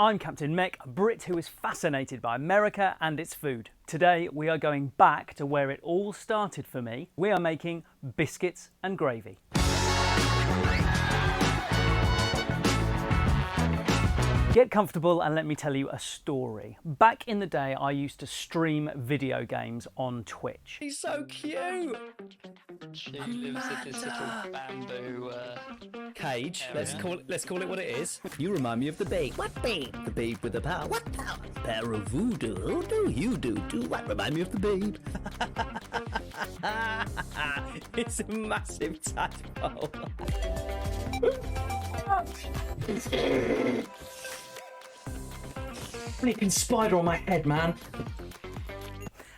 I'm Captain Meck, a Brit who is fascinated by America and its food. Today we are going back to where it all started for me. We are making biscuits and gravy. Get comfortable and let me tell you a story. Back in the day, I used to stream video games on Twitch. He's so cute! She lives in this little bamboo Cage. area. Let's call it what it is. You remind me of the babe. What babe? The babe with the power. What power? Power of voodoo. Oh no, you do too. What? Remind me of the babe. It's a massive tadpole. Flipping spider on my head, man.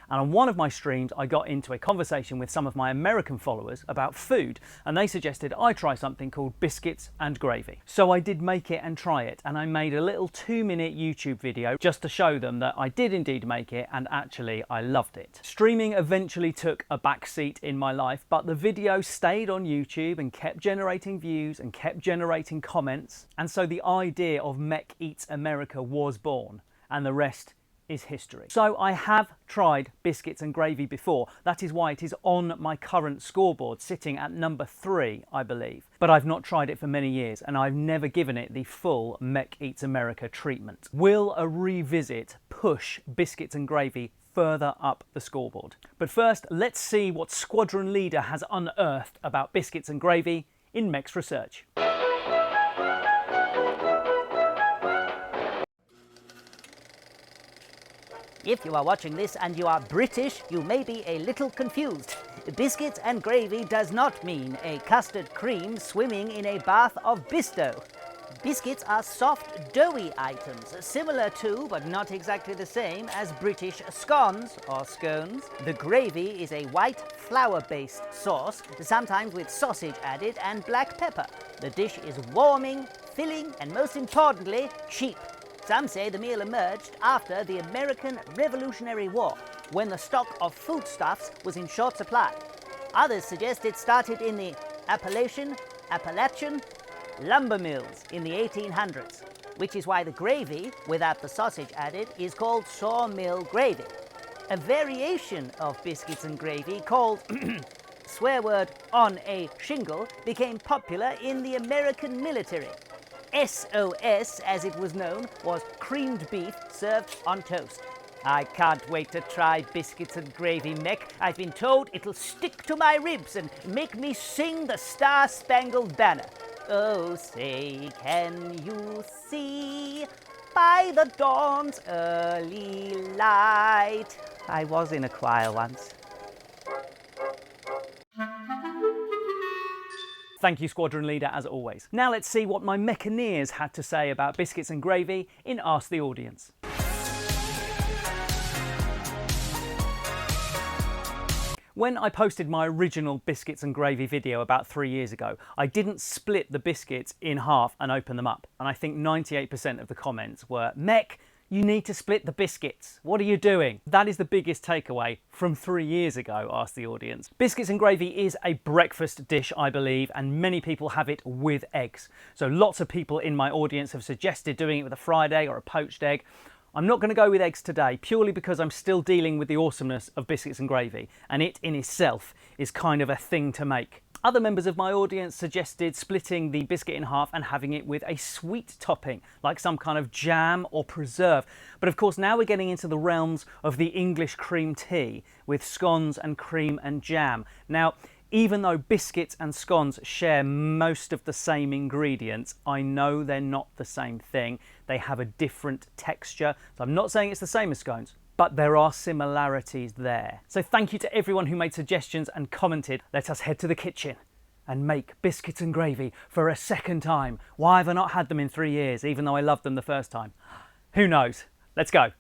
And on one of my streams, I got into a conversation with some of my American followers about food, and they suggested I try something called biscuits and gravy. So I did make it and try it, and I made a little 2-minute YouTube video just to show them that I did indeed make it, and actually I loved it. Streaming eventually took a back seat in my life, but the video stayed on YouTube and kept generating views and kept generating comments, and so the idea of Meck Eats America was born, and the rest is history. So I have tried biscuits and gravy before. That is why it is on my current scoreboard, sitting at number 3, I believe. But I've not tried it for many years, and I've never given it the full Meck Eats America treatment. Will a revisit push biscuits and gravy further up the scoreboard? But first, let's see what Squadron leader has unearthed about biscuits and gravy in Meck's research. If you are watching this and you are British, you may be a little confused. Biscuits and gravy does not mean a custard cream swimming in a bath of Bisto. Biscuits are soft, doughy items, similar to, but not exactly the same, as British scones or scones. The gravy is a white, flour-based sauce, sometimes with sausage added and black pepper. The dish is warming, filling, and most importantly, cheap. Some say the meal emerged after the American Revolutionary War, when the stock of foodstuffs was in short supply. Others suggest it started in the Appalachian lumber mills in the 1800s, which is why the gravy, without the sausage added, is called sawmill gravy. A variation of biscuits and gravy called swear word on a shingle became popular in the American military. SOS, as it was known, was creamed beef served on toast. I can't wait to try biscuits and gravy, Meck. I've been told it'll stick to my ribs and make me sing the Star-Spangled Banner. Oh, say, can you see by the dawn's early light? I was in a choir once. Thank you, Squadron leader, as always. Now let's see what my Meccaneers had to say about biscuits and gravy in Ask the Audience. When I posted my original biscuits and gravy video about 3 years ago, I didn't split the biscuits in half and open them up. And I think 98% of the comments were, Meck, you need to split the biscuits. What are you doing? That is the biggest takeaway from 3 years ago, Ask the Audience. Biscuits and gravy is a breakfast dish, I believe, and many people have it with eggs. So lots of people in my audience have suggested doing it with a fried egg or a poached egg. I'm not going to go with eggs today, purely because I'm still dealing with the awesomeness of biscuits and gravy, and it in itself is kind of a thing to make. Other members of my audience suggested splitting the biscuit in half and having it with a sweet topping, like some kind of jam or preserve. But of course, now we're getting into the realms of the English cream tea with scones and cream and jam. Now, even though biscuits and scones share most of the same ingredients, I know they're not the same thing. They have a different texture. So I'm not saying it's the same as scones, but there are similarities there. So thank you to everyone who made suggestions and commented. Let us head to the kitchen and make biscuits and gravy for a second time. Why have I not had them in 3 years, even though I loved them the first time? Who knows? Let's go.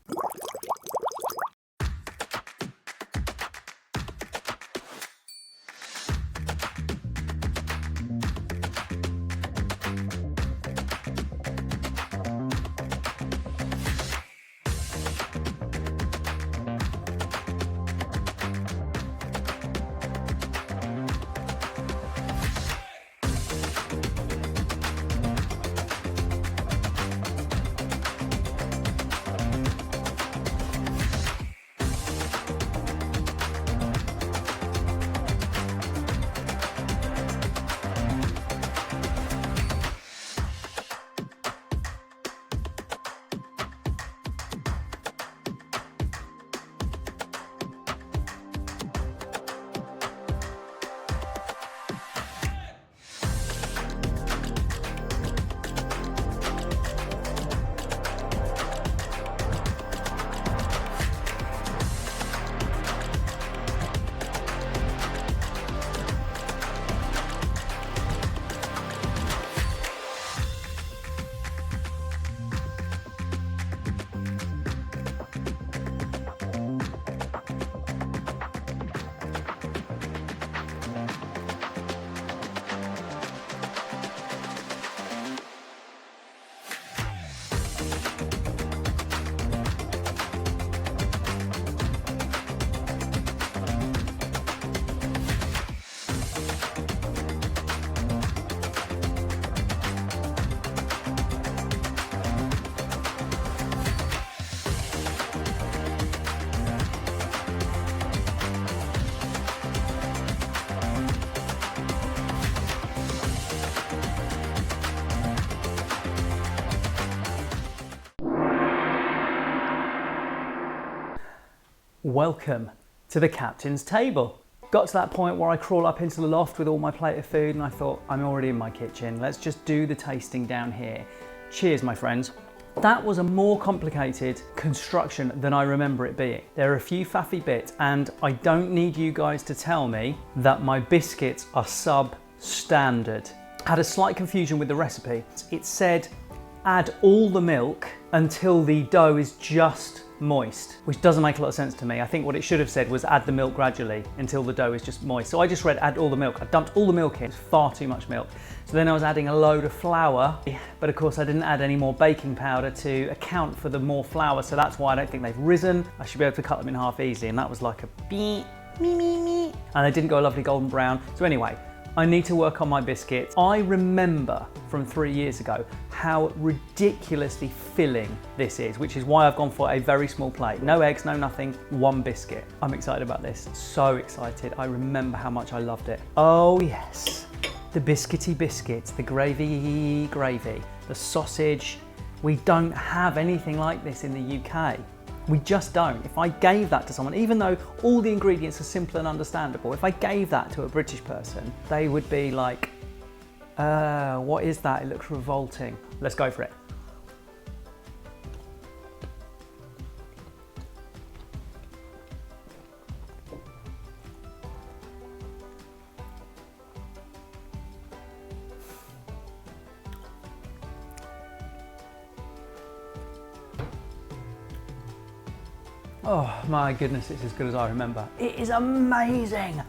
Welcome to the captain's table. Got to that point where I crawl up into the loft with all my plate of food and I thought, I'm already in my kitchen. Let's just do the tasting down here. Cheers, my friends. That was a more complicated construction than I remember it being. There are a few faffy bits and I don't need you guys to tell me that my biscuits are substandard. Had a slight confusion with the recipe. It said add all the milk until the dough is just moist, which doesn't make a lot of sense to me. I think what it should have said was add the milk gradually until the dough is just moist. So I just read add all the milk. I dumped all the milk in. It was far too much milk. So then I was adding a load of flour, but of course I didn't add any more baking powder to account for the more flour. So that's why I don't think they've risen. I should be able to cut them in half easily. And that was like a beep, me, me, me. And they didn't go a lovely golden brown. So anyway, I need to work on my biscuits. I remember from 3 years ago how ridiculously filling this is, which is why I've gone for a very small plate. No eggs, no nothing, one biscuit. I'm excited about this, so excited. I remember how much I loved it. Oh yes, the biscuity biscuits, the gravy, the sausage. We don't have anything like this in the UK. We just don't. If I gave that to someone, even though all the ingredients are simple and understandable, if I gave that to a British person, they would be like, what is that? It looks revolting. Let's go for it. Oh my goodness, it's as good as I remember. It is amazing.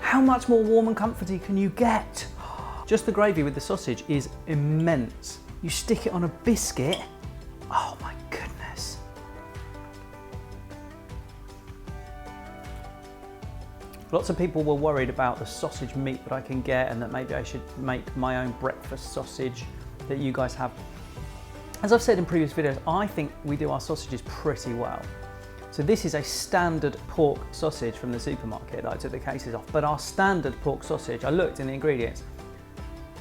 How much more warm and comforty can you get? Just the gravy with the sausage is immense. You stick it on a biscuit. Oh my goodness. Lots of people were worried about the sausage meat that I can get and that maybe I should make my own breakfast sausage that you guys have. As I've said in previous videos, I think we do our sausages pretty well. So this is a standard pork sausage from the supermarket that I took the cases off, but our standard pork sausage, I looked in the ingredients,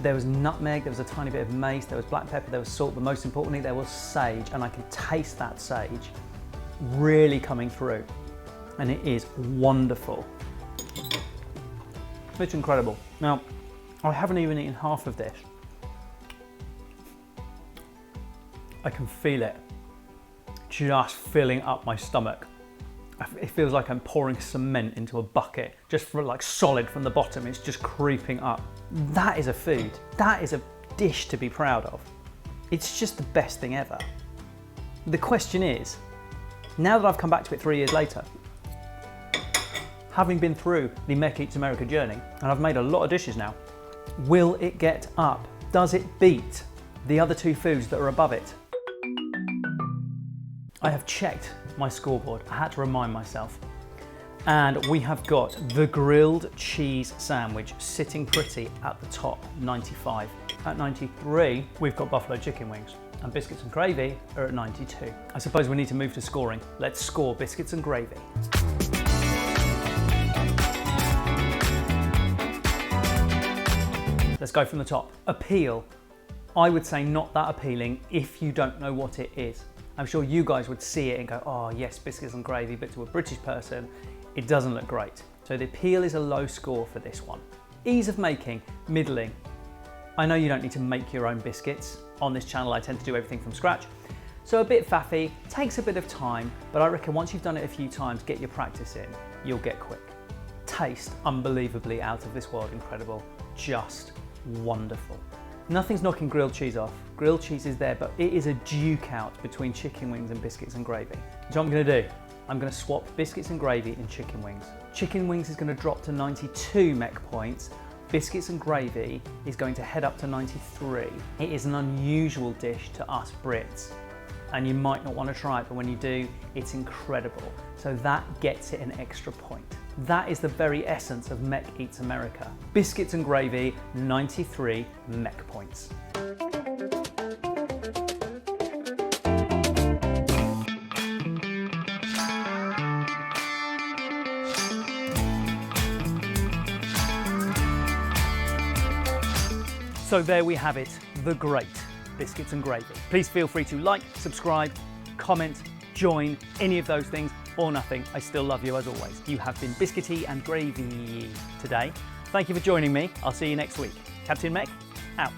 there was nutmeg, there was a tiny bit of mace, there was black pepper, there was salt, but most importantly there was sage, and I can taste that sage really coming through, and it is wonderful. It's incredible. Now, I haven't even eaten half of this. I can feel it just filling up my stomach. It feels like I'm pouring cement into a bucket, just for like solid from the bottom. It's just creeping up. That is a food. That is a dish to be proud of. It's just the best thing ever. The question is, now that I've come back to it 3 years later, having been through the Meck Eats America journey, and I've made a lot of dishes now, will it get up? Does it beat the other two foods that are above it? I have checked my scoreboard. I had to remind myself. And we have got the grilled cheese sandwich sitting pretty at the top, 95. At 93, we've got buffalo chicken wings. And biscuits and gravy are at 92. I suppose we need to move to scoring. Let's score biscuits and gravy. Let's go from the top. Appeal. I would say not that appealing if you don't know what it is. I'm sure you guys would see it and go, oh yes, biscuits and gravy, but to a British person, it doesn't look great. So the appeal is a low score for this one. Ease of making, middling. I know you don't need to make your own biscuits. On this channel, I tend to do everything from scratch. So a bit faffy, takes a bit of time, but I reckon once you've done it a few times, get your practice in, you'll get quick. Taste unbelievably out of this world incredible, just wonderful. Nothing's knocking grilled cheese off. Grilled cheese is there, but it is a duke out between chicken wings and biscuits and gravy. So what I'm gonna do, I'm gonna swap biscuits and gravy and chicken wings. Chicken wings is gonna drop to 92 Meck points. Biscuits and gravy is going to head up to 93. It is an unusual dish to us Brits, and you might not want to try it, but when you do, it's incredible. So that gets it an extra point. That is the very essence of Meck Eats America. Biscuits and gravy, 93 Meck points. So there we have it, the great Biscuits and Gravy. Please feel free to like, subscribe, comment, join, any of those things. or nothing, I still love you as always. You have been biscuity and gravy today. Thank you for joining me. I'll see you next week. Captain Meck, out.